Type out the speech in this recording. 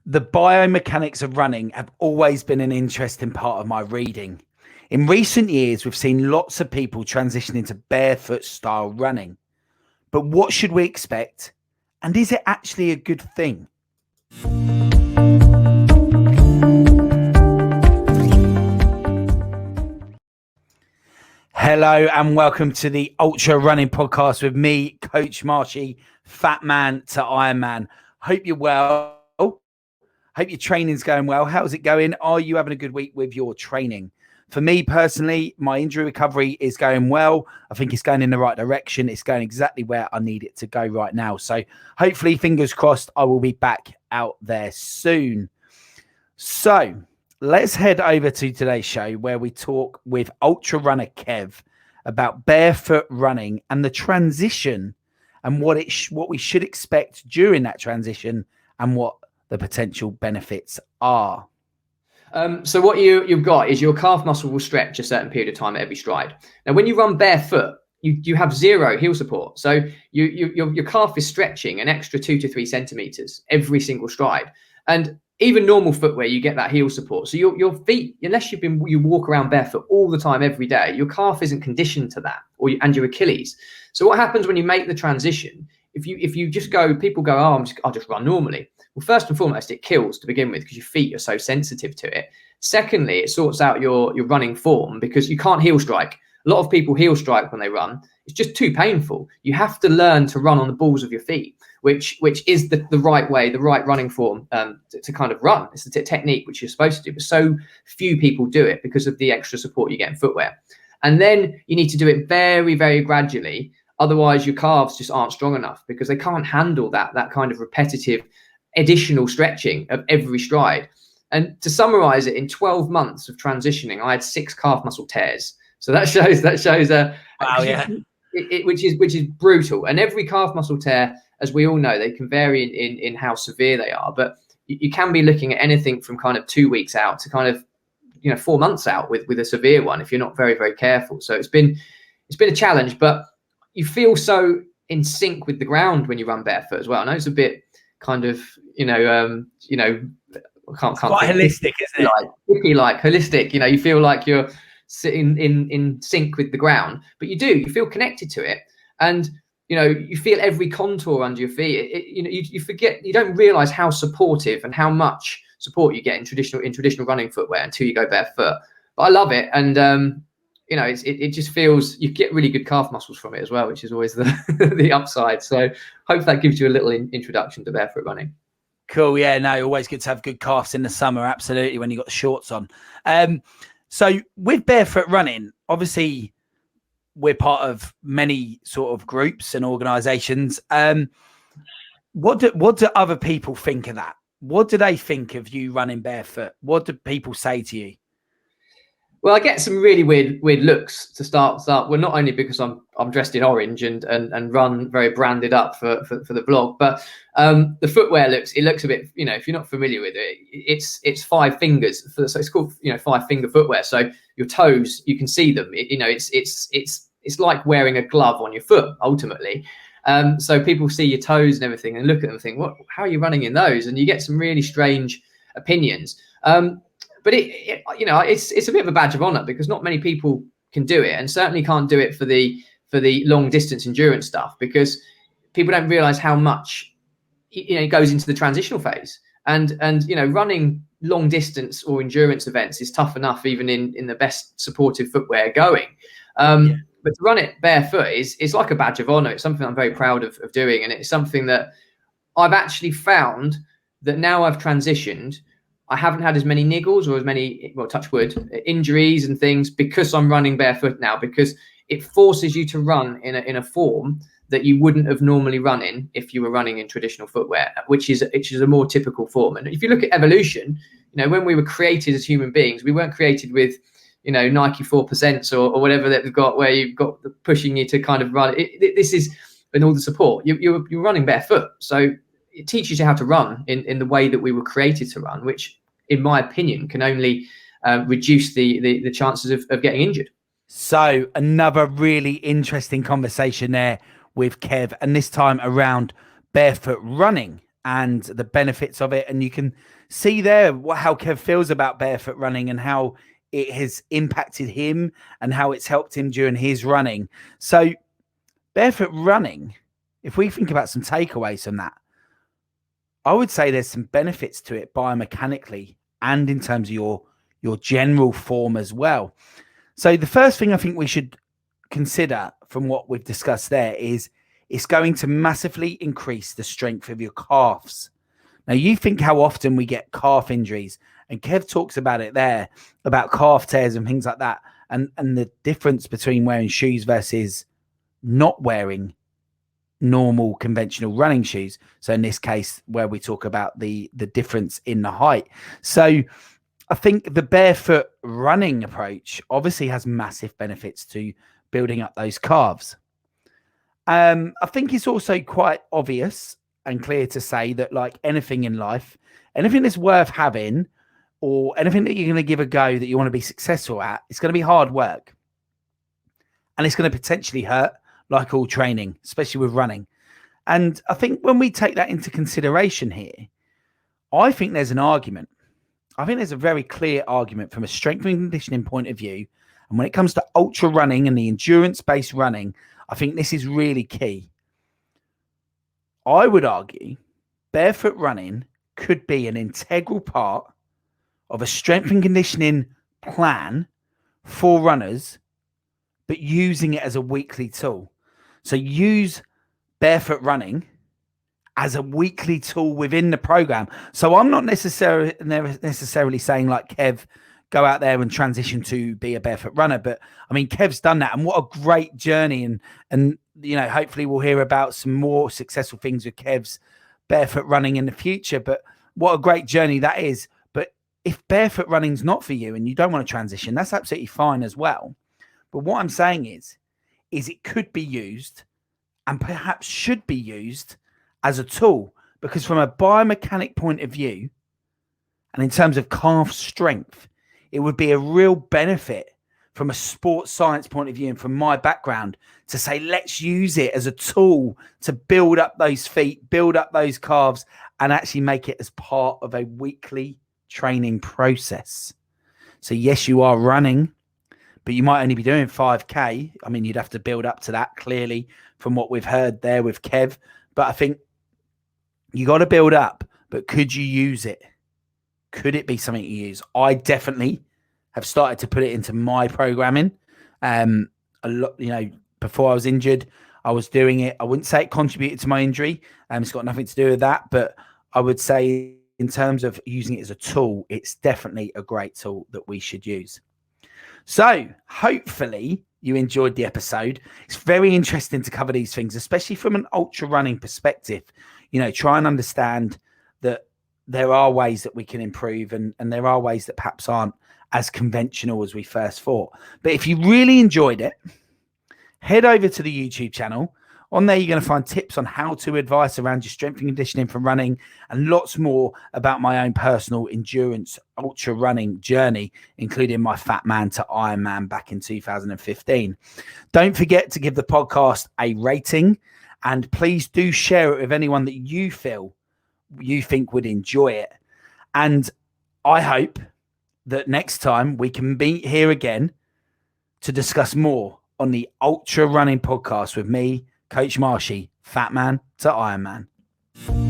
The biomechanics of running have always been an interesting part of my reading. In recent years, we've seen lots of people transitioning to barefoot style running. But what should we expect? And is it actually a good thing? Hello and welcome to the Ultra Running Podcast with me, Coach Marshy, Fat Man to Iron Man. Hope you're well. Hope your training's going well. How's it going? Are you having a good week with your training? For me personally, my injury recovery is going well. I think it's going in the right direction. It's going exactly where I need it to go right now. So hopefully, fingers crossed, I will be back out there soon. So let's head over to today's show where we talk with ultra runner Kev about barefoot running and the transition and what we should expect during that transition and what the potential benefits are. So what you've got is your calf muscle will stretch a certain period of time at every stride. Now, when you run barefoot, you have zero heel support. So your calf is stretching an extra 2 to 3 centimeters every single stride. And even normal footwear, you get that heel support. So your feet, unless you walk around barefoot all the time, every day, your calf isn't conditioned to that, and your Achilles. So what happens when you make the transition? If you just go, people go, oh, I'll just run normally. Well, first and foremost, it kills to begin with because your feet are so sensitive to it. Secondly, it sorts out your running form because you can't heel strike. A lot of people heel strike when they run. It's just too painful. You have to learn to run on the balls of your feet, which is the right way, the right running form to kind of run. It's the technique which you're supposed to do, but so few people do it because of the extra support you get in footwear. And then you need to do it very, very gradually. Otherwise, your calves just aren't strong enough because they can't handle that kind of repetitive additional stretching of every stride. And to summarize it, in 12 months of transitioning, I had 6 calf muscle tears. So that shows Wow, yeah. which is brutal. And every calf muscle tear, as we all know, they can vary in how severe they are. But you can be looking at anything from kind of 2 weeks out to kind of 4 months out with a severe one if you're not very, very careful. So it's been a challenge, but you feel so in sync with the ground when you run barefoot as well. I know it's a bit kind of can't quite holistic, isn't it? Like holistic. You feel like you're sitting in sync with the ground, but you feel connected to it, and you feel every contour under your feet. You forget, you don't realize how supportive and how much support you get in traditional running footwear until you go barefoot. But I love it, and it just feels, you get really good calf muscles from it as well, which is always the upside. So hope that gives you a little introduction to barefoot running. Cool. Yeah, no, always good to have good calves in the summer. Absolutely. When you got the shorts on. So with barefoot running, obviously we're part of many sort of groups and organizations. What do other people think of that? What do they think of you running barefoot? What do people say to you? Well, I get some really weird looks to start. Well, not only because I'm dressed in orange and run very branded up for the vlog, but the footwear looks a bit, if you're not familiar with it, it's 5 fingers. So it's called 5-finger footwear. So your toes, you can see them. It's like wearing a glove on your foot ultimately. So people see your toes and everything and look at them and think, how are you running in those? And you get some really strange opinions. But it's a bit of a badge of honor because not many people can do it, and certainly can't do it for the long distance endurance stuff, because people don't realize how much it goes into the transitional phase. And running long distance or endurance events is tough enough even in the best supportive footwear going. But to run it barefoot is like a badge of honor. It's something I'm very proud of doing, and it's something that I've actually found that now I've transitioned, I haven't had as many niggles or as many, touch wood, injuries and things because I'm running barefoot now, because it forces you to run in a form that you wouldn't have normally run in if you were running in traditional footwear, which is a more typical form. And if you look at evolution, when we were created as human beings, we weren't created with, Nike 4% or whatever that we've got, where you've got the pushing you to kind of run. This is, and all the support, you're running barefoot. So it teaches you how to run in the way that we were created to run, which, in my opinion, can only reduce the chances of getting injured. So another really interesting conversation there with Kev, and this time around barefoot running and the benefits of it. And you can see there how Kev feels about barefoot running and how it has impacted him and how it's helped him during his running. So barefoot running, if we think about some takeaways from that, I would say there's some benefits to it biomechanically and in terms of your general form as well. So the first thing I think we should consider from what we've discussed there is it's going to massively increase the strength of your calves. Now, you think how often we get calf injuries, and Kev talks about it there, about calf tears and things like that, and the difference between wearing shoes versus not wearing normal conventional running shoes. So in this case, where we talk about the difference in the height. So I think the barefoot running approach obviously has massive benefits to building up those calves. I think it's also quite obvious and clear to say that, like anything in life, anything that's worth having or anything that you're going to give a go that you want to be successful at, it's going to be hard work. And it's going to potentially hurt, like all training, especially with running. And I think when we take that into consideration here, I think there's an argument. I think there's a very clear argument from a strength and conditioning point of view. And when it comes to ultra running and the endurance-based running, I think this is really key. I would argue barefoot running could be an integral part of a strength and conditioning plan for runners, but using it as a weekly tool. So use barefoot running as a weekly tool within the program. So I'm not necessarily saying, like Kev, go out there and transition to be a barefoot runner. But I mean, Kev's done that, and what a great journey. And you know, hopefully we'll hear about some more successful things with Kev's barefoot running in the future. But what a great journey that is. But if barefoot running's not for you and you don't want to transition, that's absolutely fine as well. But what I'm saying is it could be used and perhaps should be used as a tool, because from a biomechanic point of view and in terms of calf strength, it would be a real benefit from a sports science point of view and from my background to say, let's use it as a tool to build up those feet, build up those calves, and actually make it as part of a weekly training process. So yes, you are running, but you might only be doing 5K. I mean, you'd have to build up to that clearly from what we've heard there with Kev. But I think you got to build up, but could you use it? Could it be something you use? I definitely have started to put it into my programming. A lot, you know, before I was injured, I was doing it. I wouldn't say it contributed to my injury. It's got nothing to do with that, but I would say in terms of using it as a tool, it's definitely a great tool that we should use. So hopefully you enjoyed the episode. It's very interesting to cover these things, especially from an ultra running perspective. You know, try and understand that there are ways that we can improve and there are ways that perhaps aren't as conventional as we first thought. But if you really enjoyed it, head over to the YouTube channel. On there, you're going to find tips on how to advice around your strength and conditioning for running and lots more about my own personal endurance ultra running journey, including my Fat Man to Iron Man back in 2015. Don't forget to give the podcast a rating, and please do share it with anyone that you think would enjoy it. And I hope that next time we can be here again to discuss more on the Ultra Running Podcast with me, Coach Marshy, Fat Man to Iron Man.